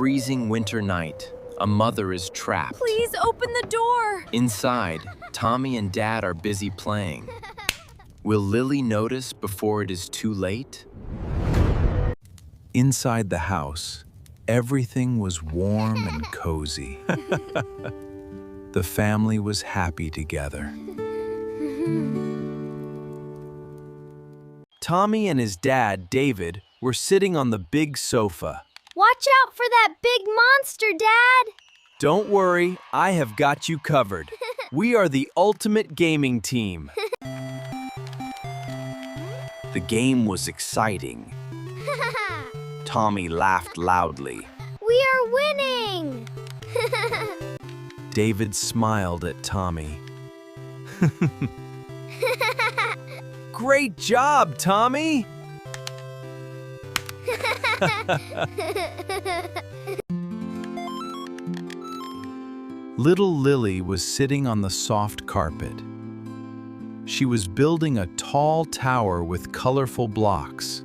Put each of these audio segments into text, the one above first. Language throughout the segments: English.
freezing winter night, a mother is trapped. Please open the door. Inside, Tommy and Dad are busy playing. Will Lily notice before it is too late? Inside the house, everything was warm and cozy. The family was happy together. Tommy and his dad, David, were sitting on the big sofa. Watch out for that big monster, Dad. Don't worry, I have got you covered. We are the ultimate gaming team. The game was exciting. Tommy laughed loudly. We are winning. David smiled at Tommy. Great job, Tommy! Little Lily was sitting on the soft carpet. She was building a tall tower with colorful blocks.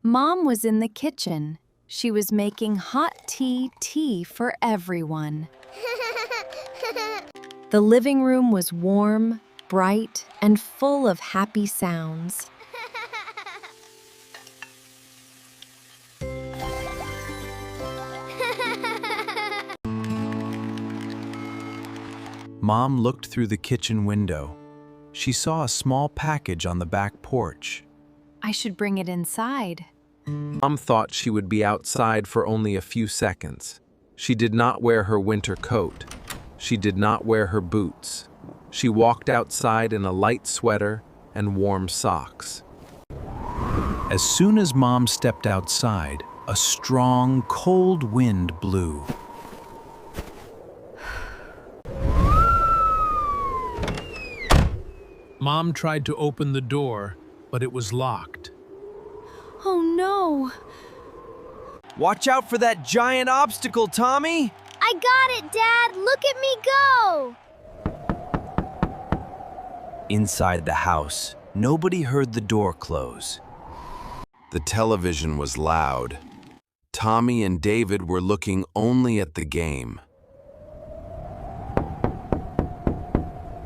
Mom was in the kitchen. She was making hot tea for everyone. The living room was warm, bright, and full of happy sounds. Mom looked through the kitchen window. She saw a small package on the back porch. I should bring it inside. Mom thought she would be outside for only a few seconds. She did not wear her winter coat. She did not wear her boots. She walked outside in a light sweater and warm socks. As soon as Mom stepped outside, a strong, cold wind blew. Mom tried to open the door, but it was locked. Oh no! Watch out for that giant obstacle, Tommy! I got it, Dad. Look at me go. Inside the house, nobody heard the door close. The television was loud. Tommy and David were looking only at the game.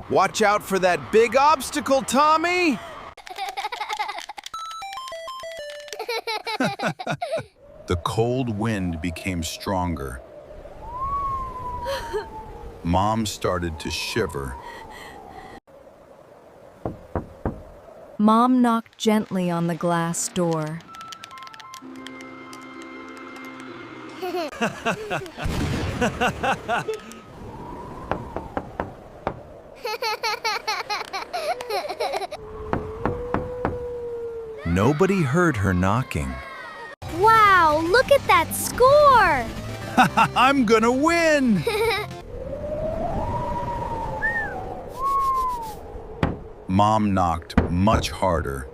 Watch out for that big obstacle, Tommy! The cold wind became stronger. Mom started to shiver. Mom knocked gently on the glass door. Nobody heard her knocking. Wow, look at that score. I'm gonna win! Mom knocked much harder.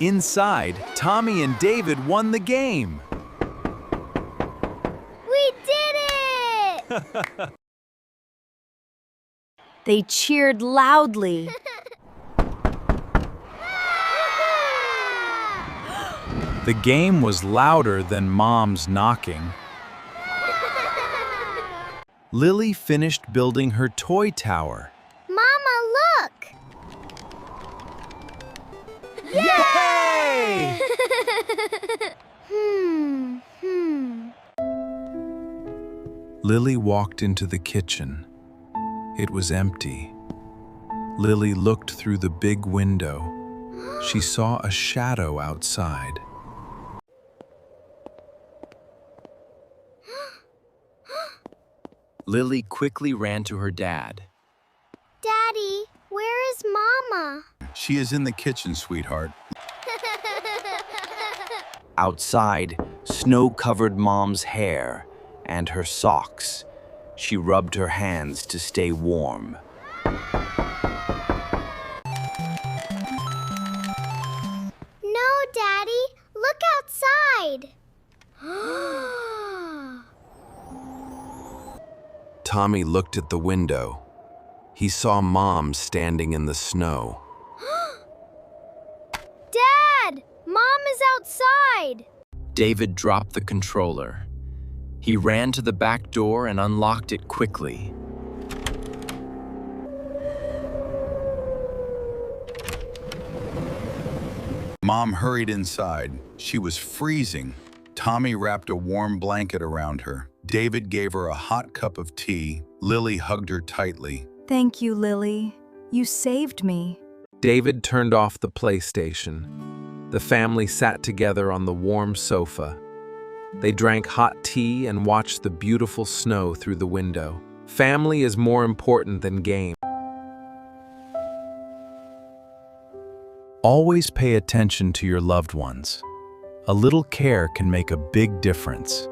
Inside, Tommy and David won the game. We did it! They cheered loudly. The game was louder than Mom's knocking. Lily finished building her toy tower. Mama, look! Yay! Lily walked into the kitchen. It was empty. Lily looked through the big window. She saw a shadow outside. Lily quickly ran to her dad. Daddy, where is Mama? She is in the kitchen, sweetheart. Outside, snow covered Mom's hair and her socks. She rubbed her hands to stay warm. No, Daddy, look outside. Tommy looked at the window. He saw Mom standing in the snow. Dad! Mom is outside! David dropped the controller. He ran to the back door and unlocked it quickly. Mom hurried inside. She was freezing. Tommy wrapped a warm blanket around her. David gave her a hot cup of tea. Lily hugged her tightly. Thank you, Lily. You saved me. David turned off the PlayStation. The family sat together on the warm sofa. They drank hot tea and watched the beautiful snow through the window. Family is more important than game. Always pay attention to your loved ones. A little care can make a big difference.